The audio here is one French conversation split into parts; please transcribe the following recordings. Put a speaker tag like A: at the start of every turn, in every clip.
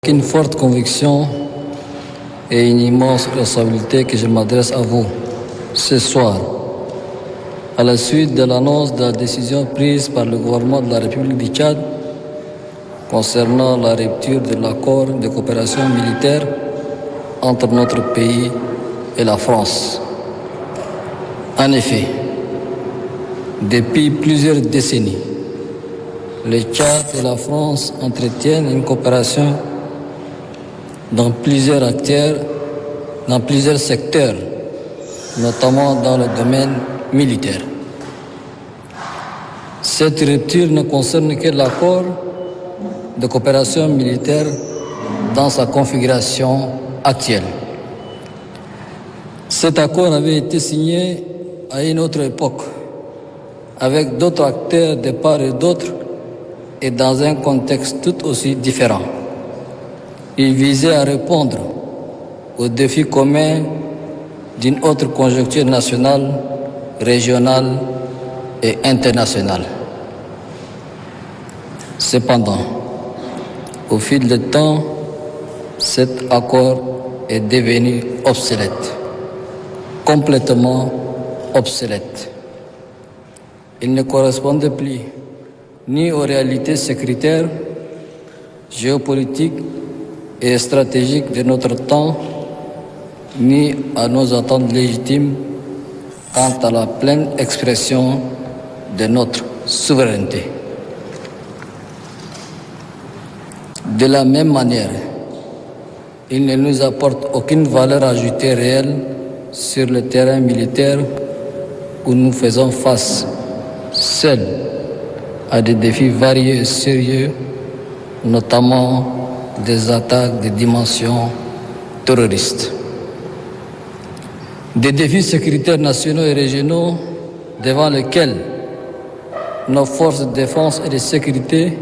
A: Une forte conviction et une immense responsabilité que je m'adresse à vous ce soir, à la suite de l'annonce de la décision prise par le gouvernement de la République du Tchad concernant la rupture de l'accord de coopération militaire entre notre pays et la France. En effet, depuis plusieurs décennies, le Tchad et la France entretiennent une coopération dans plusieurs secteurs, notamment dans le domaine militaire. Cette rupture ne concerne que l'accord de coopération militaire dans sa configuration actuelle. Cet accord avait été signé à une autre époque, avec d'autres acteurs de part et d'autre, et dans un contexte tout aussi différent. Il visait à répondre aux défis communs d'une autre conjoncture nationale, régionale et internationale. Cependant, au fil du temps, cet accord est devenu obsolète, complètement obsolète. Il ne correspondait plus ni aux réalités sécuritaires, géopolitiques et stratégiques de notre temps, ni à nos attentes légitimes quant à la pleine expression de notre souveraineté. De la même manière, il ne nous apporte aucune valeur ajoutée réelle sur le terrain militaire où nous faisons face seuls à des défis variés et sérieux, notamment des attaques de dimension terroriste. Des défis sécuritaires nationaux et régionaux devant lesquels nos forces de défense et de sécurité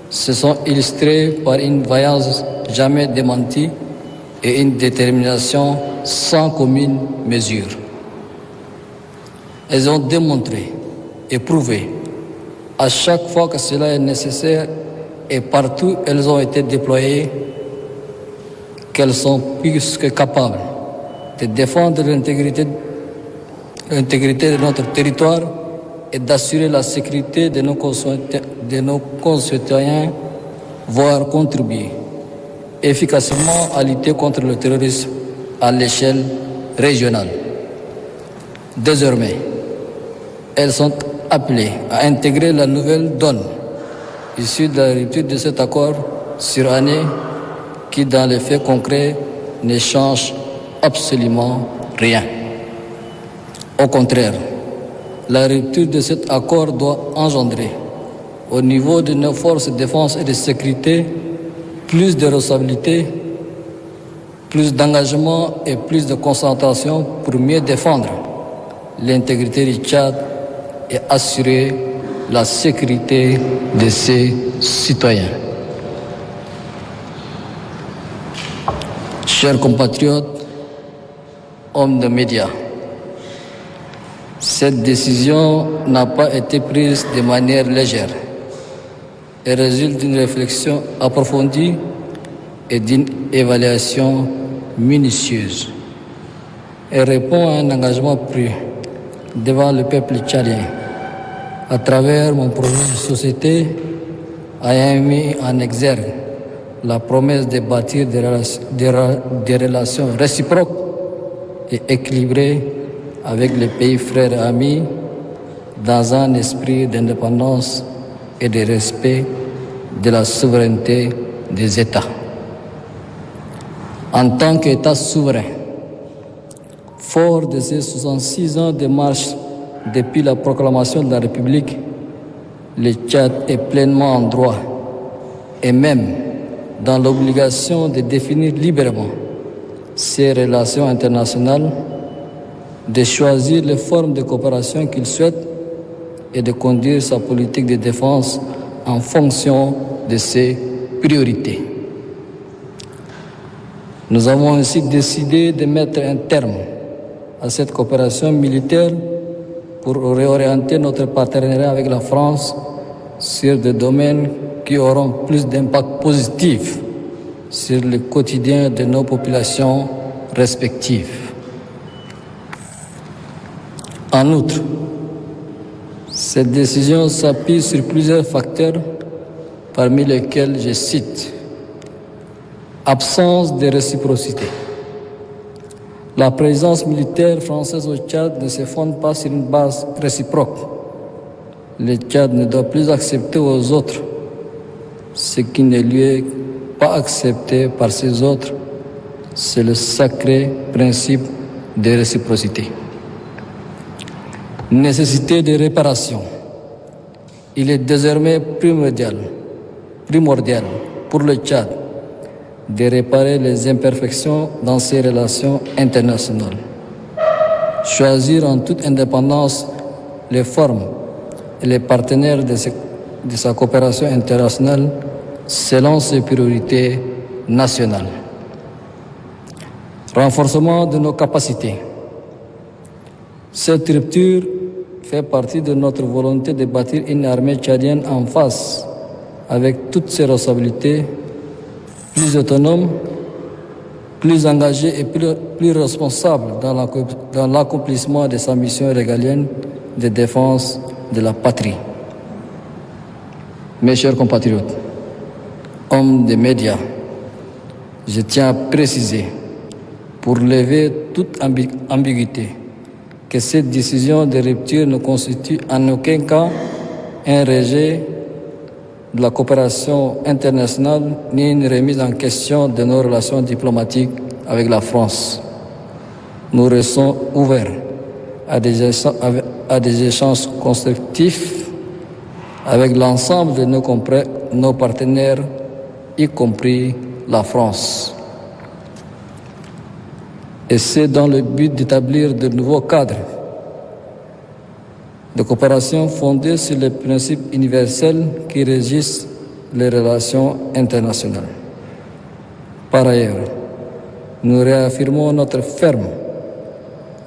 A: se sont illustrées par une vaillance jamais démentie et une détermination sans commune mesure. Elles ont démontré et prouvé à chaque fois que cela est nécessaire et partout où elles ont été déployées qu'elles sont plus que capables de défendre l'intégrité de notre territoire et d'assurer la sécurité de nos concitoyens, voire contribuer efficacement à lutter contre le terrorisme à l'échelle régionale. Désormais, elles sont appelées à intégrer la nouvelle donne issue de la rupture de cet accord sur année qui, dans les faits concrets, ne change absolument rien. Au contraire, la rupture de cet accord doit engendrer, au niveau de nos forces de défense et de sécurité, plus de responsabilité, plus d'engagement et plus de concentration pour mieux défendre l'intégrité du Tchad et assurer la sécurité de ses citoyens. Chers compatriotes, hommes de médias, cette décision n'a pas été prise de manière légère. Elle résulte d'une réflexion approfondie et d'une évaluation minutieuse. Elle répond à un engagement pris devant le peuple tchadien à travers mon projet de société ayant mis en exergue la promesse de bâtir des relations réciproques et équilibrées avec les pays frères et amis dans un esprit d'indépendance et de respect de la souveraineté des États. En tant qu'État souverain, fort de ces 66 ans de marche depuis la proclamation de la République, le Tchad est pleinement en droit et même dans l'obligation de définir librement ses relations internationales, de choisir les formes de coopération qu'il souhaite et de conduire sa politique de défense en fonction de ses priorités. Nous avons ainsi décidé de mettre un terme à cette coopération militaire pour réorienter notre partenariat avec la France sur des domaines qui auront plus d'impact positif sur le quotidien de nos populations respectives. En outre, cette décision s'appuie sur plusieurs facteurs, parmi lesquels je cite: absence de réciprocité. La présence militaire française au Tchad ne se fonde pas sur une base réciproque. Le Tchad ne doit plus accepter aux autres ce qui ne lui est pas accepté par ces autres. C'est le sacré principe de réciprocité. Nécessité de réparation. Il est désormais primordial pour le Tchad de réparer les imperfections dans ses relations internationales. Choisir en toute indépendance les formes et les partenaires de sa coopération internationale selon ses priorités nationales. Renforcement de nos capacités. Cette rupture fait partie de notre volonté de bâtir une armée tchadienne en face, avec toutes ses responsabilités, plus autonome, plus engagée et plus responsable dans l'accomplissement de sa mission régalienne de défense de la patrie. Mes chers compatriotes, hommes des médias, je tiens à préciser, pour lever toute ambiguïté, que cette décision de rupture ne constitue en aucun cas un rejet de la coopération internationale ni une remise en question de nos relations diplomatiques avec la France. Nous restons ouverts à des échanges constructifs avec l'ensemble de nos partenaires, y compris la France. Et c'est dans le but d'établir de nouveaux cadres de coopération fondés sur les principes universels qui régissent les relations internationales. Par ailleurs, nous réaffirmons notre ferme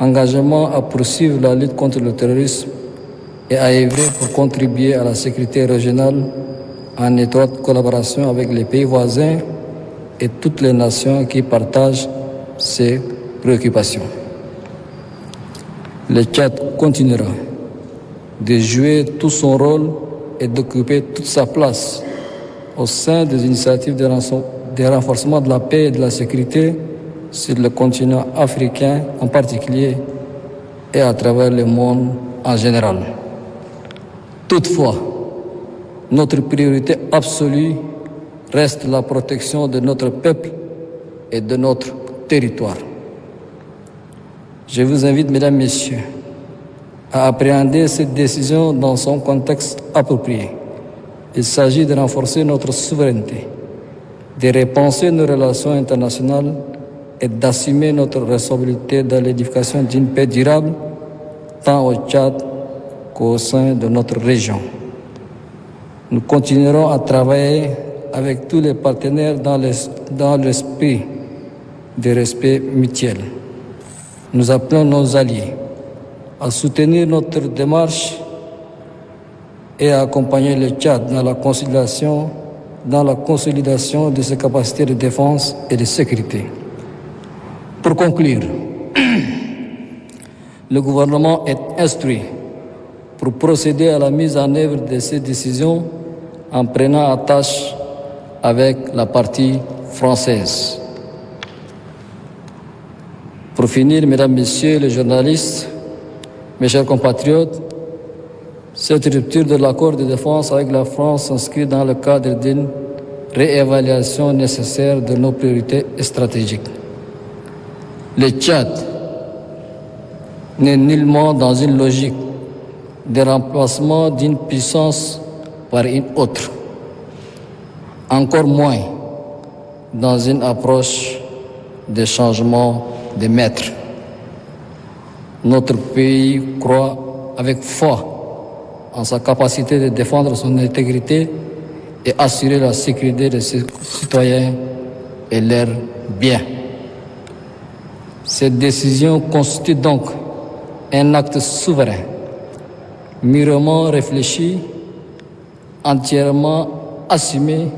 A: engagement à poursuivre la lutte contre le terrorisme et à œuvrer pour contribuer à la sécurité régionale en étroite collaboration avec les pays voisins et toutes les nations qui partagent ces préoccupations. Le Tchad continuera de jouer tout son rôle et d'occuper toute sa place au sein des initiatives de renforcement de la paix et de la sécurité sur le continent africain en particulier et à travers le monde en général. Toutefois, notre priorité absolue reste la protection de notre peuple et de notre territoire. Je vous invite, mesdames, messieurs, à appréhender cette décision dans son contexte approprié. Il s'agit de renforcer notre souveraineté, de repenser nos relations internationales et d'assumer notre responsabilité dans l'édification d'une paix durable, tant au Tchad qu'au sein de notre région. Nous continuerons à travailler avec tous les partenaires dans l'esprit de respect mutuel. Nous appelons nos alliés à soutenir notre démarche et à accompagner le Tchad dans la consolidation de ses capacités de défense et de sécurité. Pour conclure, le gouvernement est instruit pour procéder à la mise en œuvre de ces décisions en prenant attache avec la partie française. Pour finir, mesdames, messieurs les journalistes, mes chers compatriotes, cette rupture de l'accord de défense avec la France s'inscrit dans le cadre d'une réévaluation nécessaire de nos priorités stratégiques. Le Tchad n'est nullement dans une logique de remplacement d'une puissance par une autre, encore moins dans une approche de changement de maître. Notre pays croit avec foi en sa capacité de défendre son intégrité et assurer la sécurité de ses citoyens et leurs biens. Cette décision constitue donc un acte souverain, mûrement réfléchi, entièrement assumé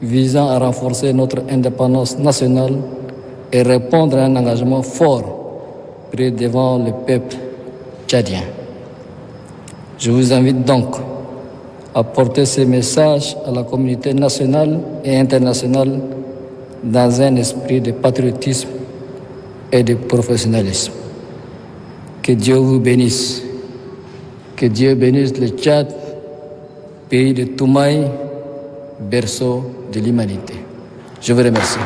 A: visant à renforcer notre indépendance nationale et répondre à un engagement fort pris devant le peuple tchadien. Je vous invite donc à porter ces messages à la communauté nationale et internationale dans un esprit de patriotisme et de professionnalisme. Que Dieu vous bénisse. Que Dieu bénisse le Tchad, pays de Toumaï, berceau de l'humanité. Je vous remercie.